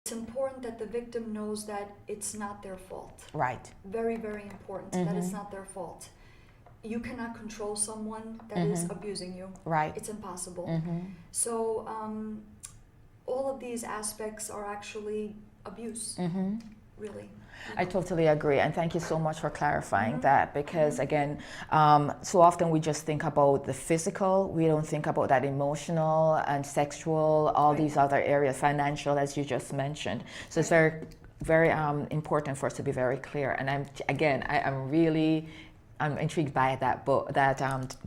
it's important that the victim knows that it's not their fault. Right. Very, very important that it's not their fault. You cannot control someone that is abusing you. Right. It's impossible. So all of these aspects are actually abuse, really. I totally agree, and thank you so much for clarifying that, because again, so often we just think about the physical, we don't think about that emotional and sexual, all these other areas, financial, as you just mentioned. So it's very, very important for us to be very clear. And I'm intrigued by that book, that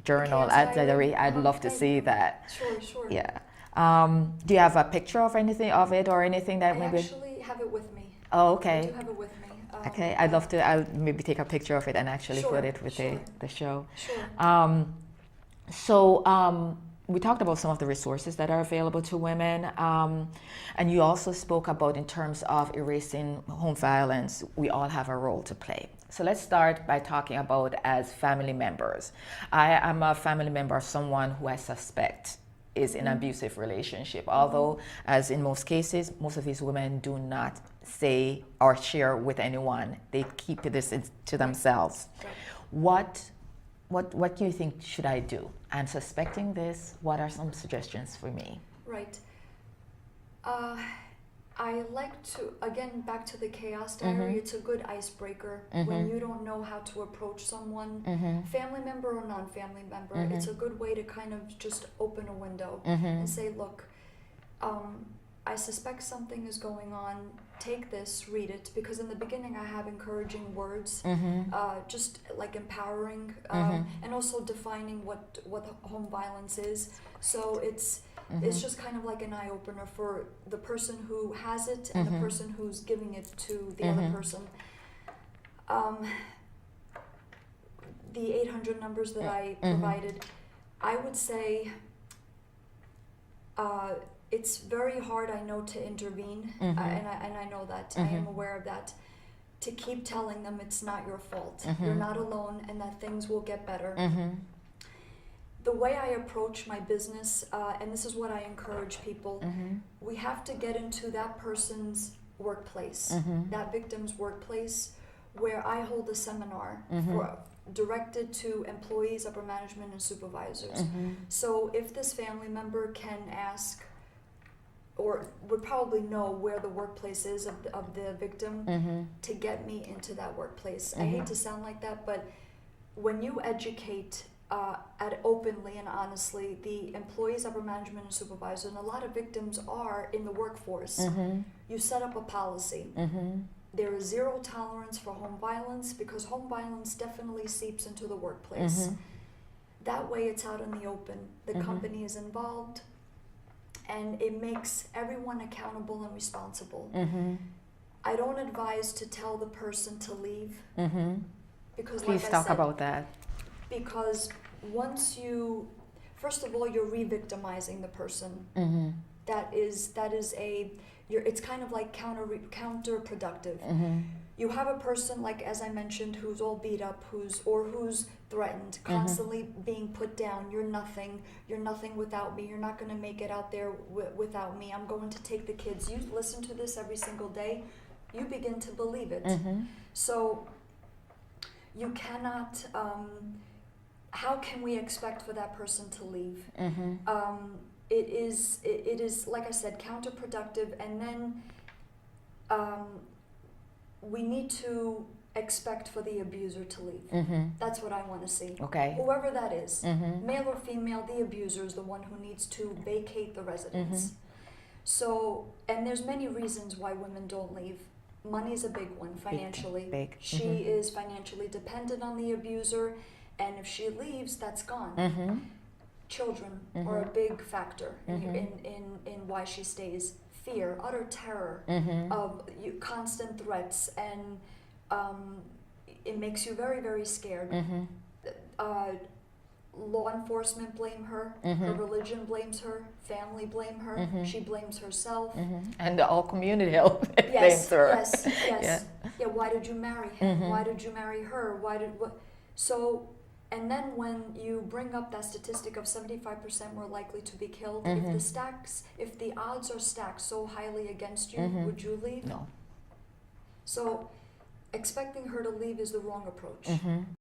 journal. I'd love to see that. Sure. Yeah. Do you have a picture of anything of it or anything that maybe? I actually have it with me. Oh, okay. I do have it with me. Okay, I'd love to. I'll maybe take a picture of it and actually put it with the show. Sure. We talked about some of the resources that are available to women, and you also spoke about, in terms of erasing home violence, we all have a role to play. So let's start by talking about as family members. I am a family member of someone who I suspect is in an abusive relationship, although as in most cases, most of these women do not say or share with anyone. They keep this to themselves. What do you think should I do? I'm suspecting this. What are some suggestions for me? Right. I like to, again, back to the chaos diary, it's a good icebreaker when you don't know how to approach someone, family member or non-family member. It's a good way to kind of just open a window and say, look, I suspect something is going on. Take this, read it, because in the beginning I have encouraging words, just like empowering, and also defining what home violence is. So it's just kind of like an eye-opener for the person who has it and the person who's giving it to the other person. The 800 numbers that I provided, I would say it's very hard, I know, to intervene, and I know that, I am aware of that, to keep telling them it's not your fault, you're not alone, and that things will get better. The way I approach my business, and this is what I encourage people, we have to get into that person's workplace, that victim's workplace, where I hold a seminar directed to employees, upper management, and supervisors. So if this family member can ask, or would probably know where the workplace is of the victim, to get me into that workplace. I hate to sound like that, but when you educate openly and honestly the employees, upper management, and supervisors, and a lot of victims are in the workforce, you set up a policy. There is zero tolerance for home violence, because home violence definitely seeps into the workplace. That way it's out in the open. The company is involved, and it makes everyone accountable and responsible. I don't advise to tell the person to leave, because Please talk about that. Because once you, first of all, you're re-victimizing the person. It's kind of like counterproductive. You have a person, like as I mentioned, who's all beat up, who's threatened, constantly being put down. You're nothing without me. You're not going to make it out there without me. I'm going to take the kids. You listen to this every single day, you begin to believe it. So you cannot, how can we expect for that person to leave? It is, like I said, counterproductive, and then we need to expect for the abuser to leave. That's what I want to see. Okay. Whoever that is, male or female, the abuser is the one who needs to vacate the residence. So, and there's many reasons why women don't leave. Money is a big one, financially. Big. She is financially dependent on the abuser, and if she leaves, that's gone. Children are a big factor in why she stays. Fear, utter terror of constant threats, and it makes you very, very scared. Law enforcement blame her, her religion blames her, family blame her, she blames herself. And the whole community blames her. Yes. Yeah, why did you marry him? Why did you marry her? So And then when you bring up that statistic of 75% more likely to be killed, if the odds are stacked so highly against you, would you leave? No. So expecting her to leave is the wrong approach.